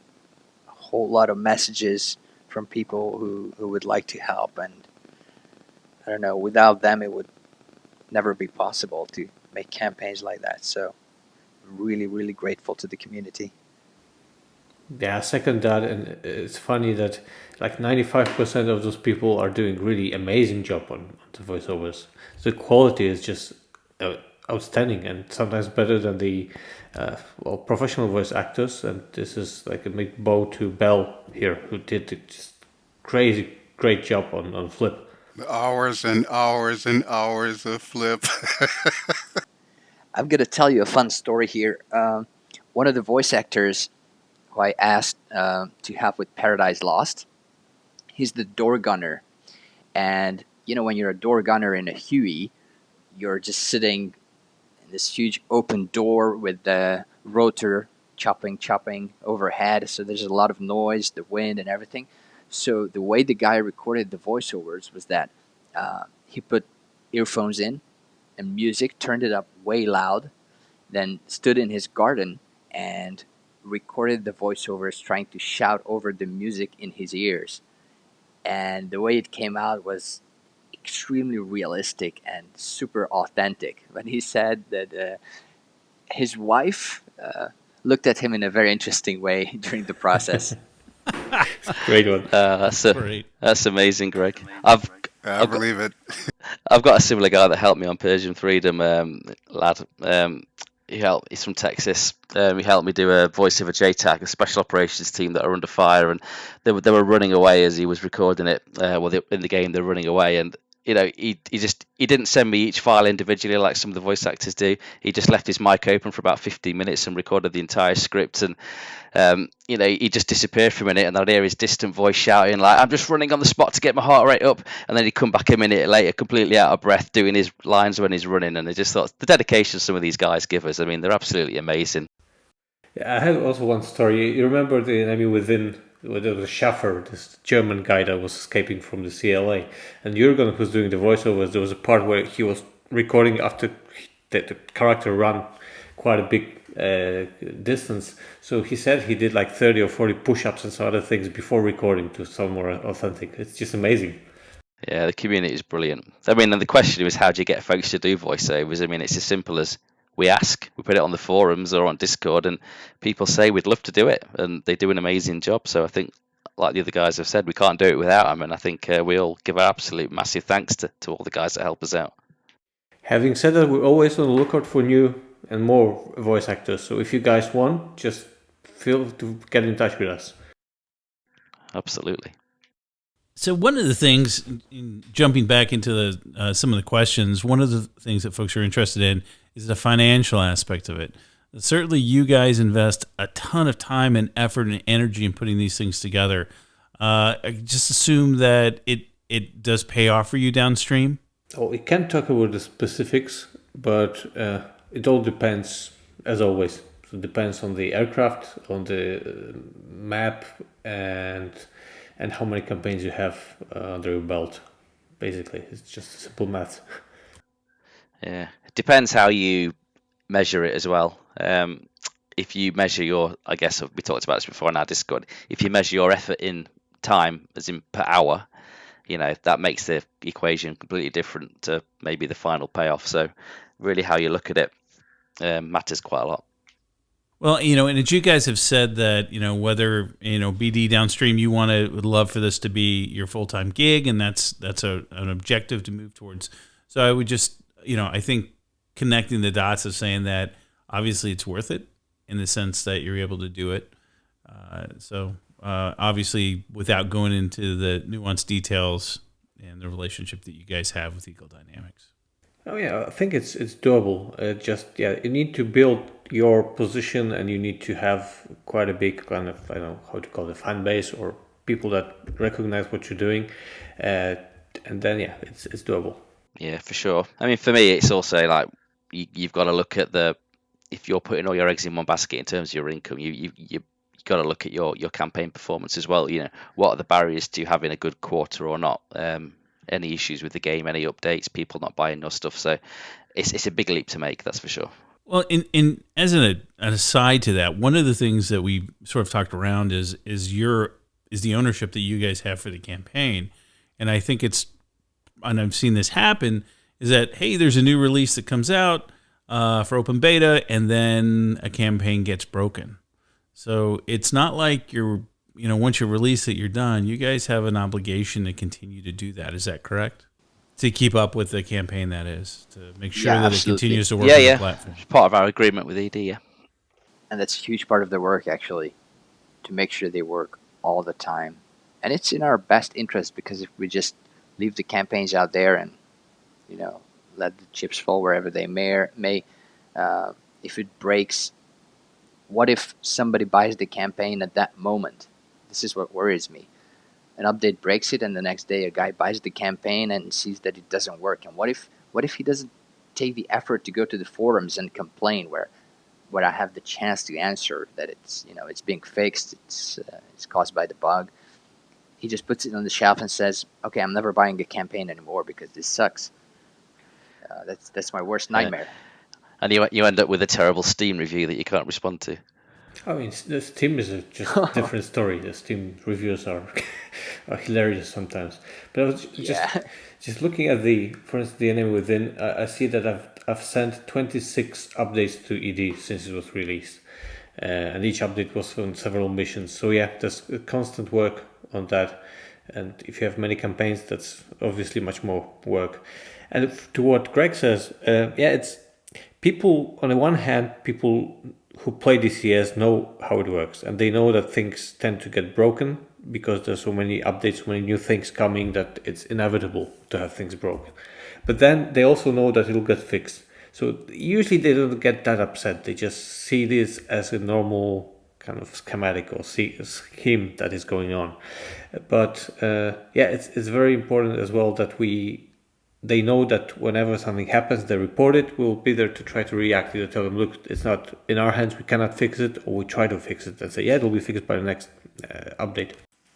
a whole lot of messages from people who would like to help, and I don't know, without them it would never be possible to make campaigns like that. So I'm really, really grateful to the community. Yeah, I second that, and it's funny that like 95% of those people are doing really amazing job on the voiceovers. The quality is just outstanding, and sometimes better than the professional voice actors. And this is like a big bow to Bell here, who did just crazy great job on Flip. Hours and hours and hours of Flip. I'm going to tell you a fun story here. One of the voice actors who I asked to help with Paradise Lost, he's the door gunner. And, you know, when you're a door gunner in a Huey, you're just sitting in this huge open door with the rotor chopping overhead. So there's a lot of noise, the wind and everything. So the way the guy recorded the voiceovers was that he put earphones in and music, turned it up way loud, then stood in his garden and recorded the voiceovers trying to shout over the music in his ears. And the way it came out was extremely realistic and super authentic. But he said that his wife looked at him in a very interesting way during the process. Great one. That's amazing, Greg. I believe it. I've got a similar guy that helped me on Persian Freedom, lad. He's from Texas. He helped me do a voice of a JTAC, a special operations team that are under fire, and they were running away as he was recording it. In the game, they're running away, and you know, he didn't send me each file individually like some of the voice actors do. He just left his mic open for about 15 minutes and recorded the entire script. And you know, he just disappeared for a minute, and I'd hear his distant voice shouting like, "I'm just running on the spot to get my heart rate up," and then he'd come back a minute later, completely out of breath, doing his lines when he's running. And I just thought the dedication some of these guys give us. I mean, they're absolutely amazing. Yeah, I had also one story. You remember the enemy within? There was Schaffer, this German guy that was escaping from the CLA, and Jürgen, who's doing the voiceovers, there was a part where he was recording after the character ran quite a big distance. So he said he did like 30 or 40 push-ups and some other things before recording to sound more authentic. It's just amazing. Yeah, the community is brilliant. I mean, and the question was, how do you get folks to do voiceovers? I mean, it's as simple as we ask, we put it on the forums or on Discord, and people say we'd love to do it, and they do an amazing job. So I think, like the other guys have said, we can't do it without them, and I think we all give our absolute massive thanks to all the guys that help us out. Having said that, we're always on the lookout for new and more voice actors. So if you guys want, just feel to get in touch with us. Absolutely. So one of the things, jumping back into some of the questions, one of the things that folks are interested in is the financial aspect of it. Certainly you guys invest a ton of time and effort and energy in putting these things together. I just assume that it does pay off for you downstream? Oh, we can't talk about the specifics, but it all depends, as always. So it depends on the aircraft, on the map, and how many campaigns you have under your belt. Basically, it's just simple math. Yeah, it depends how you measure it as well. If you measure your, I guess we talked about this before in our Discord, if you measure your effort in time, as in per hour, you know, that makes the equation completely different to maybe the final payoff. So really how you look at it matters quite a lot. Well, you know, and as you guys have said that, you know, whether, you know, BD downstream, you would love for this to be your full-time gig, and that's an objective to move towards. So I would just, you know, I think connecting the dots of saying that obviously it's worth it in the sense that you're able to do it. Obviously, without going into the nuanced details and the relationship that you guys have with Eagle Dynamics. Oh yeah, I think it's doable. You need to build your position, and you need to have quite a big kind of, I don't know how to call it, fan base or people that recognize what you're doing, and then it's doable. Yeah, for sure. I mean, for me, it's also like you've got to look at the if you're putting all your eggs in one basket in terms of your income, you got to look at your campaign performance as well. What are the barriers to having a good quarter or not? Any issues with the game, any updates, people not buying your stuff. So it's a big leap to make, that's for sure. Well, in as an aside to that, one of the things that we sort of talked around is the ownership that you guys have for the campaign, and I think and I've seen this happen, is that, hey, there's a new release that comes out for open beta, and then a campaign gets broken. So it's not like once you release it, you're done. You guys have an obligation to continue to do that. Is that correct? To keep up with the campaign, that is, to make sure that absolutely. it continues to work on the platform. It's part of our agreement with ED, yeah. And that's a huge part of the work, actually, to make sure they work all the time. And it's in our best interest, because if we just leave the campaigns out there and let the chips fall wherever they may, if it breaks, what if somebody buys the campaign at that moment? This is what worries me. An update breaks it, and the next day a guy buys the campaign and sees that it doesn't work. And what if he doesn't take the effort to go to the forums and complain, where I have the chance to answer that it's being fixed, it's caused by the bug. He just puts it on the shelf and says, "Okay, I'm never buying a campaign anymore because this sucks." That's my worst nightmare. And you end up with a terrible Steam review that you can't respond to. I mean, the Steam is just a different story. The Steam reviews are hilarious sometimes. But I was just looking at for instance, the Enemy Within. I see that I've sent 26 updates to ED since it was released, and each update was on several missions. So yeah, there's constant work on that. And if you have many campaigns, that's obviously much more work. And to what Greg says, it's people. On the one hand, people who play DCS know how it works, and they know that things tend to get broken because there's so many updates, so many new things coming, that it's inevitable to have things broken. But then they also know that it'll get fixed. So usually they don't get that upset. They just see this as a normal kind of schematic or scheme that is going on. But it's very important as well that they know that whenever something happens, they report it. We'll be there to try to react to it, tell them, look, it's not in our hands, we cannot fix it, or we try to fix it and say, it'll be fixed by the next update.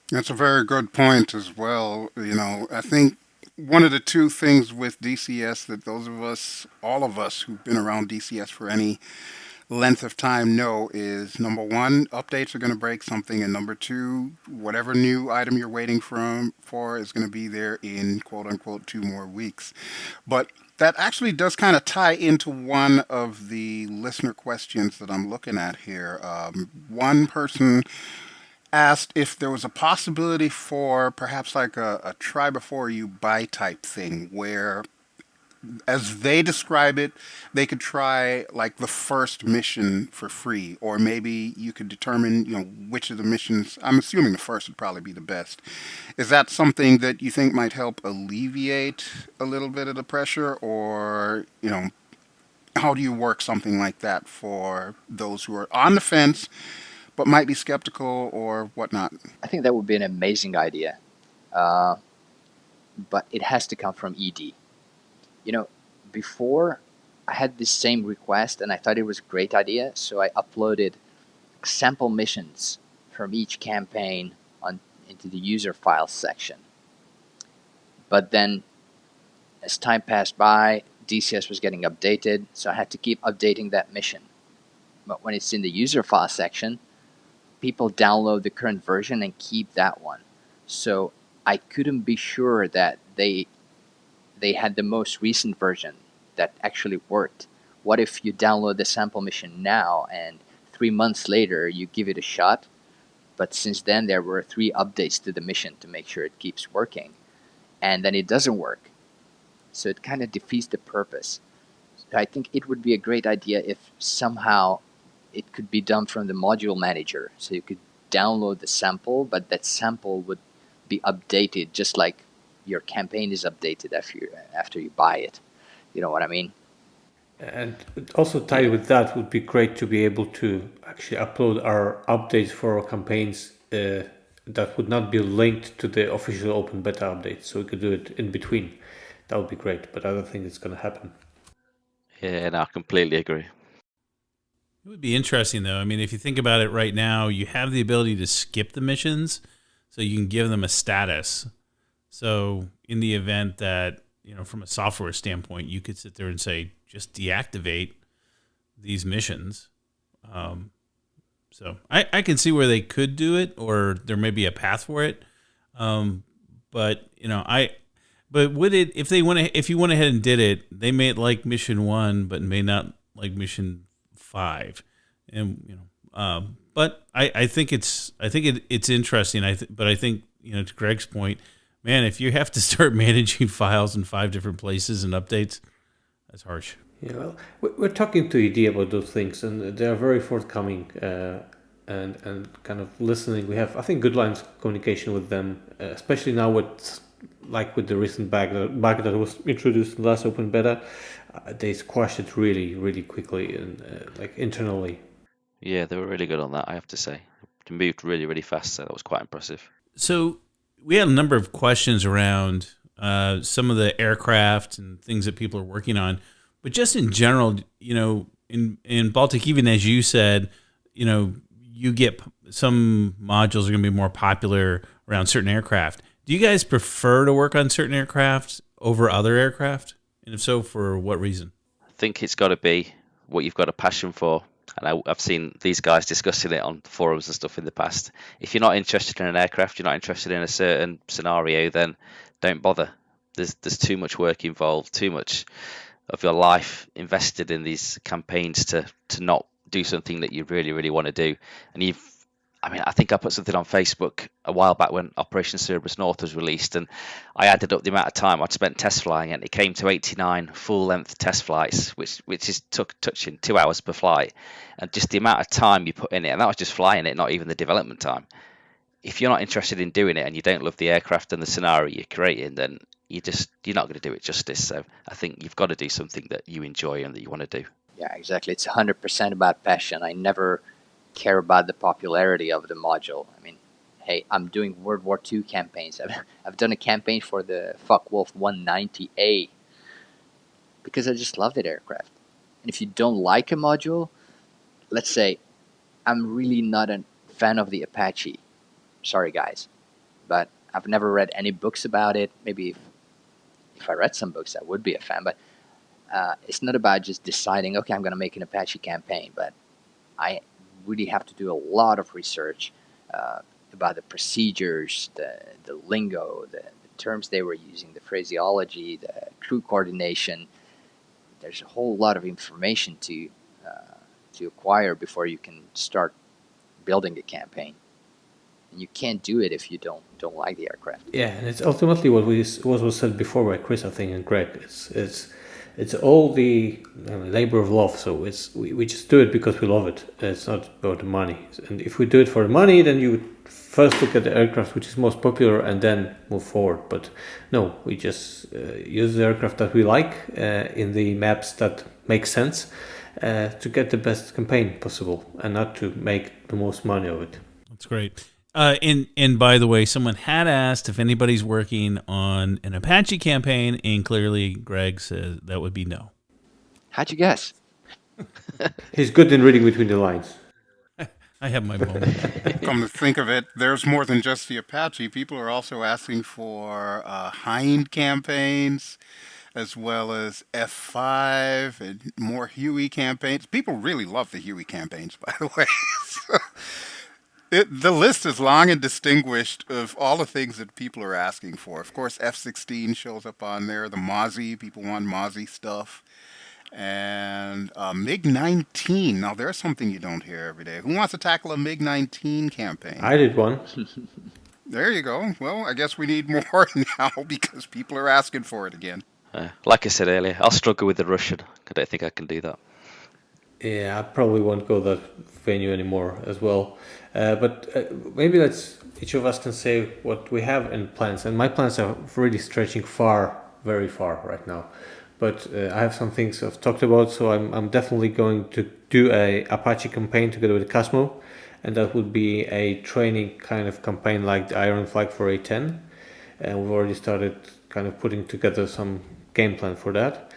That's a very good point as well. I think one of the two things with DCS that all of us who've been around DCS for any length of time know is, number one, updates are going to break something, and number two, whatever new item you're waiting for is going to be there in quote unquote 2 more weeks. But that actually does kind of tie into one of the listener questions that I'm looking at here. One person asked if there was a possibility for perhaps like a try before you buy type thing, where, as they describe it, they could try like the first mission for free, or maybe you could determine, which of the missions. I'm assuming the first would probably be the best. Is that something that you think might help alleviate a little bit of the pressure, or, how do you work something like that for those who are on the fence but might be skeptical or whatnot? I think that would be an amazing idea, but it has to come from ED. Before, I had this same request and I thought it was a great idea, so I uploaded sample missions from each campaign into the user files section. But then, as time passed by, DCS was getting updated, so I had to keep updating that mission. But when it's in the user file section, people download the current version and keep that one. So I couldn't be sure that they had the most recent version that actually worked. What if you download the sample mission now and 3 months later you give it a shot, but since then there were 3 updates to the mission to make sure it keeps working, and then it doesn't work? So it kind of defeats the purpose. I think it would be a great idea if somehow it could be done from the module manager, so you could download the sample, but that sample would be updated just like your campaign is updated after you buy it. You know what I mean? And also tied with that would be great to be able to actually upload our updates for our campaigns that would not be linked to the official open beta update, so we could do it in between. That would be great, but I don't think it's going to happen. Yeah, no, I completely agree. It would be interesting, though. I mean, if you think about it right now, you have the ability to skip the missions, so you can give them a status. So in the event that, from a software standpoint, you could sit there and say, just deactivate these missions. So I can see where they could do it, or there may be a path for it. But would it, if you went ahead and did it, they may like mission 1, but may not like mission 5. And, but I think it's interesting. But I think, to Greg's point, man, if you have to start managing files in 5 different places and updates, that's harsh. Yeah, well, we're talking to ED about those things, and they are very forthcoming and kind of listening. We have, I think, good lines of communication with them, especially now with the recent bug that was introduced in the last open beta. They squashed it really, really quickly and internally. Yeah, they were really good on that, I have to say. They moved really, really fast, so that was quite impressive. So we had a number of questions around some of the aircraft and things that people are working on. But just in general, in Baltic, even as you said, you get some modules are going to be more popular around certain aircraft. Do you guys prefer to work on certain aircraft over other aircraft? And if so, for what reason? I think it's got to be what you've got a passion for. And I've seen these guys discussing it on forums and stuff in the past. If you're not interested in an aircraft, you're not interested in a certain scenario, then don't bother. There's too much work involved, too much of your life invested in these campaigns to not do something that you really, really want to do. And I think I put something on Facebook a while back when Operation Cerberus North was released, and I added up the amount of time I'd spent test flying, and it came to 89 full-length test flights, which is touching 2 hours per flight, and just the amount of time you put in it, and that was just flying it, not even the development time. If you're not interested in doing it and you don't love the aircraft and the scenario you're creating, then you're not going to do it justice. So I think you've got to do something that you enjoy and that you want to do. Yeah, exactly. It's 100% about passion. I never care about the popularity of the module. I mean, hey, I'm doing World War II campaigns. I've done a campaign for the Focke-Wulf 190A because I just love that aircraft. And if you don't like a module, let's say I'm really not a fan of the Apache. Sorry, guys, but I've never read any books about it. Maybe if I read some books, I would be a fan. But it's not about just deciding, okay, I'm going to make an Apache campaign. But I really have to do a lot of research about the procedures, the lingo, the terms they were using, the phraseology, the crew coordination. There's a whole lot of information to acquire before you can start building a campaign. And you can't do it if you don't like the aircraft. Yeah, and it's ultimately what was said before by Chris, I think, and Greg. It's all the labor of love. So we just do it because we love it. It's not about the money. And if we do it for the money, then you would first look at the aircraft which is most popular and then move forward. But no, we just use the aircraft that we like in the maps that make sense to get the best campaign possible and not to make the most money of it. That's great. And by the way, someone had asked if anybody's working on an Apache campaign, and clearly Greg says that would be no. How'd you guess? He's good in reading between the lines. I have my moment. Come to think of it, there's more than just the Apache. People are also asking for Hind campaigns, as well as F5 and more Huey campaigns. People really love the Huey campaigns, by the way. The list is long and distinguished of all the things that people are asking for. Of course, F-16 shows up on there. The Mozzie, people want Mozzie stuff. And MiG-19. Now, there's something you don't hear every day. Who wants to tackle a MiG-19 campaign? I did one. There you go. Well, I guess we need more now because people are asking for it again. Like I said earlier, I'll struggle with the Russian. I don't think I can do that. Yeah, I probably won't go that venue anymore as well. But maybe each of us can say what we have in plans. And my plans are really stretching very far right now. But I have some things I've talked about, so I'm definitely going to do a Apache campaign together with Cosmo. And that would be a training kind of campaign like the Iron Flag for A10. And we've already started kind of putting together some game plan for that.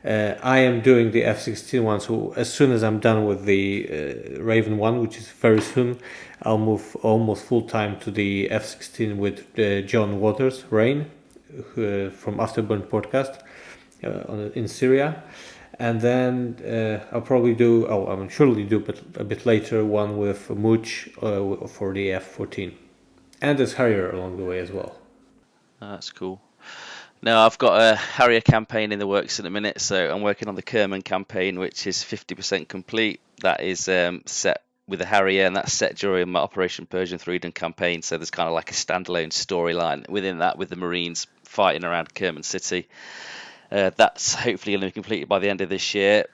I am doing the F-16 one, so as soon as I'm done with the Raven one, which is very soon, I'll move almost full time to the F-16 with John Waters, Rain, from Afterburn podcast in Syria. And then I'll probably do, I will surely do, but a bit later, one with Mooch for the F-14. And there's Harrier along the way as well. That's cool. No, I've got a Harrier campaign in the works at the minute, so I'm working on the Kerman campaign, which is 50% complete. That is set with the Harrier, and that's set during my Operation Persian Freedom campaign, so there's kind of like a standalone storyline within that with the Marines fighting around Kerman City. That's hopefully going to be completed by the end of this year.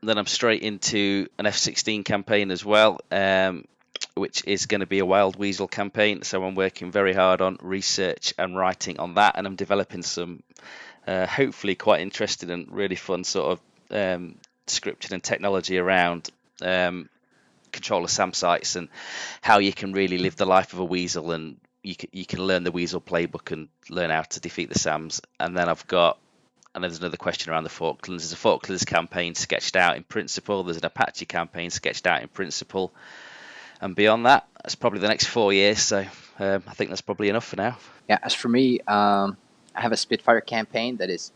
Then I'm straight into an F-16 campaign as well, which is going to be a Wild Weasel campaign. So I'm working very hard on research and writing on that, and I'm developing some hopefully quite interesting and really fun sort of scripting and technology around controller SAM sites and how you can really live the life of a weasel, and you can learn the weasel playbook and learn how to defeat the SAMs. And then there's another question around the Falklands. There's a Falklands campaign sketched out in principle. There's an Apache campaign sketched out in principle. And beyond that, that's probably the next 4 years. So I think that's probably enough for now. Yeah, as for me, I have a Spitfire campaign that is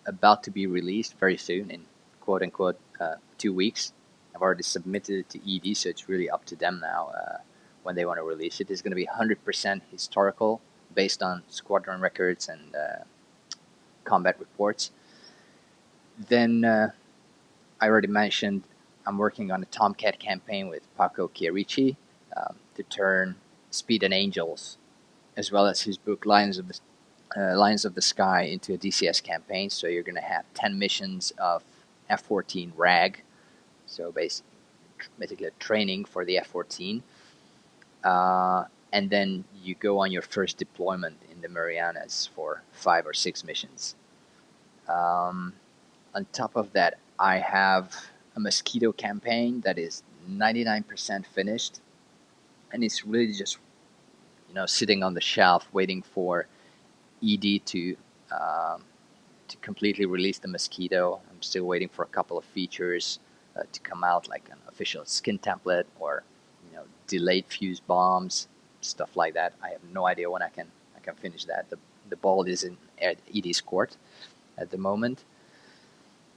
about to be released very soon in quote-unquote 2 weeks. I've already submitted it to ED, so it's really up to them now when they want to release it. It's going to be 100% historical, based on squadron records and combat reports. Then I already mentioned I'm working on a Tomcat campaign with Paco Chierici to turn Speed and Angels, as well as his book Lions of the Sky, into a DCS campaign. So you're going to have 10 missions of F-14 RAG, so basically a training for the F-14. And then you go on your first deployment in the Marianas for 5 or 6 missions. On top of that, I have a Mosquito campaign that is 99% finished, and it's really just sitting on the shelf waiting for ED to completely release the Mosquito. I'm still waiting for a couple of features to come out, like an official skin template or delayed fuse bombs, stuff like that. I have no idea when I can finish that. The ball is in ED's court at the moment.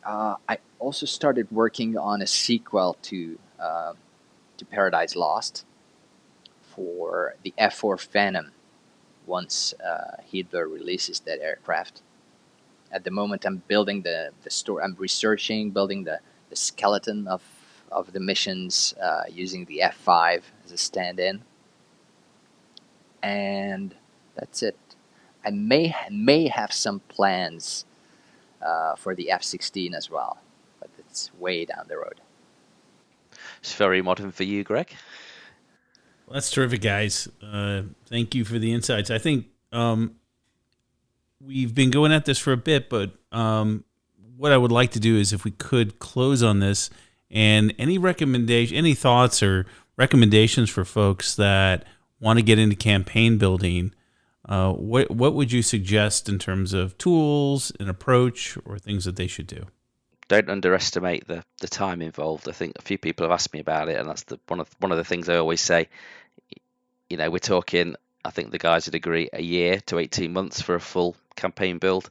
I also started working on a sequel to Paradise Lost for the F-4 Phantom once Hitler releases that aircraft. At the moment, I'm building the story. I'm researching, building the skeleton of the missions using the F5 as a stand-in. And that's it. I may have some plans for the F-16 as well, but it's way down the road. It's very modern for you, Greg. Well, that's terrific, guys. Thank you for the insights. I think we've been going at this for a bit, but what I would like to do is, if we could close on this, and any thoughts or recommendations for folks that want to get into campaign building, what would you suggest in terms of tools and approach, or things that they should do? Don't underestimate the time involved. I think a few people have asked me about it, and that's one of the things I always say. We're talking, I think the guys would agree, a year to 18 months for a full campaign build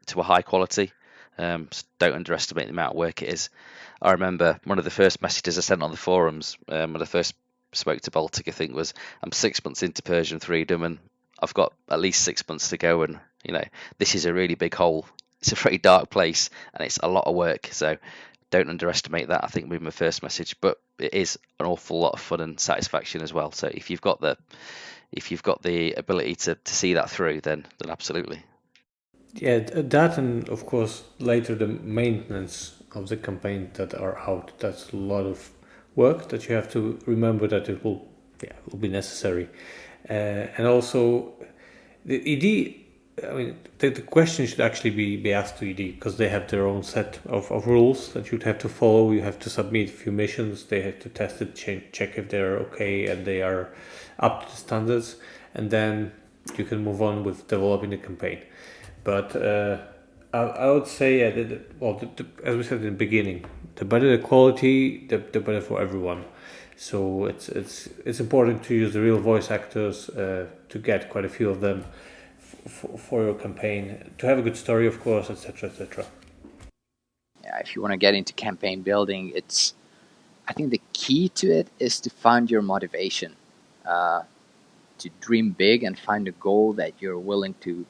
to a high quality. So don't underestimate the amount of work it is. I remember one of the first messages I sent on the forums when I first spoke to Baltic, I think, was, I'm 6 months into Persian Freedom and I've got at least 6 months to go, and this is a really big hole. It's a very dark place and it's a lot of work. So don't underestimate that, I think, with my first message. But it is an awful lot of fun and satisfaction as well. So if you've got the ability to see that through, then absolutely. Yeah, that, and of course later the maintenance of the campaign that are out. That's a lot of work that you have to remember that it will be necessary, and also the ED. I mean, the question should actually be asked to ED, because they have their own set of rules that you'd have to follow. You have to submit a few missions. They have to test it, check if they're okay and they are up to the standards, and then you can move on with developing the campaign. But I would say, as we said in the beginning, the better the quality, the better for everyone. So it's important to use the real voice actors, to get quite a few of them for your campaign, to have a good story, of course, etc., etc. Yeah, if you want to get into campaign building, I think the key to it is to find your motivation, to dream big and find a goal that you're willing to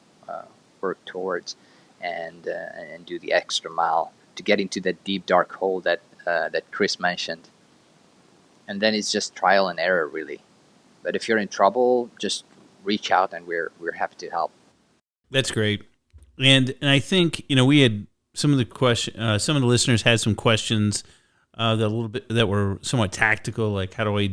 work towards, and do the extra mile to get into that deep dark hole that Chris mentioned. And then it's just trial and error, really. But if you're in trouble, just reach out, and we're happy to help. That's great. And I think, we had some of the listeners had some questions that were somewhat tactical, like how do I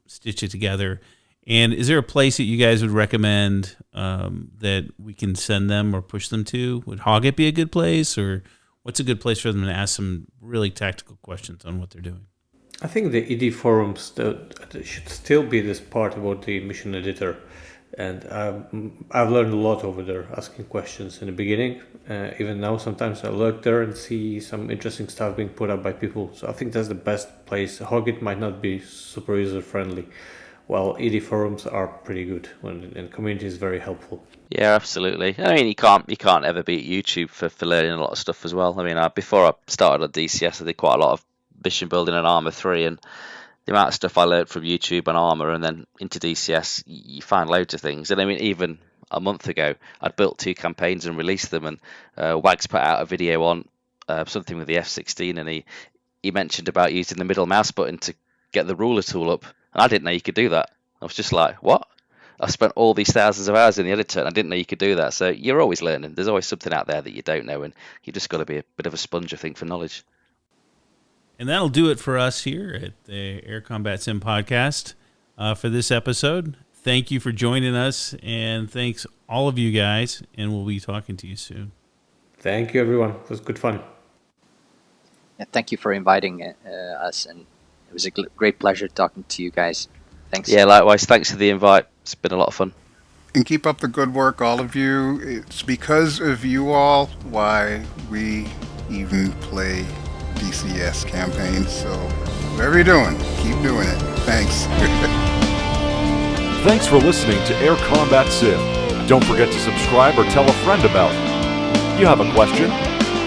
stitch it together? And is there a place that you guys would recommend that we can send them or push them to? Would Hoggit be a good place, or what's a good place for them to ask some really tactical questions on what they're doing? I think the ED forums should still be this part about the mission editor. And I've learned a lot over there, asking questions in the beginning. Even now, sometimes I lurk there and see some interesting stuff being put up by people. So I think that's the best place. Hoggit might not be super user-friendly, while ED forums are pretty good, and community is very helpful. Yeah, absolutely. I mean, you can't ever beat YouTube for learning a lot of stuff as well. I mean, before I started at DCS, I did quite a lot of mission building and Arma 3, and the amount of stuff I learned from YouTube and Arma and then into DCS, you find loads of things. And I mean, even a month ago, I'd built 2 campaigns and released them, and Wags put out a video on something with the F-16, and he mentioned about using the middle mouse button to get the ruler tool up, and I didn't know you could do that. I was just like, what? I spent all these thousands of hours in the editor, and I didn't know you could do that. So you're always learning. There's always something out there that you don't know, and you just got to be a bit of a sponge, I think, for knowledge. And that'll do it for us here at the Air Combat Sim podcast for this episode. Thank you for joining us, and thanks all of you guys, and we'll be talking to you soon. Thank you, everyone. It was good fun. Yeah, thank you for inviting us, and it was a great pleasure talking to you guys. Thanks. Yeah, likewise. Thanks for the invite. It's been a lot of fun. And keep up the good work, all of you. It's because of you all why we even play DCS campaigns. So whatever you're doing, keep doing it. Thanks. Thanks for listening to Air Combat Sim. Don't forget to subscribe or tell a friend about it. You have a question,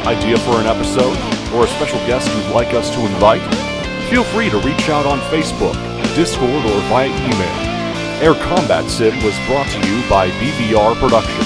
idea for an episode, or a special guest you'd like us to invite? Feel free to reach out on Facebook, Discord, or via email. Air Combat Sim was brought to you by BVR Productions.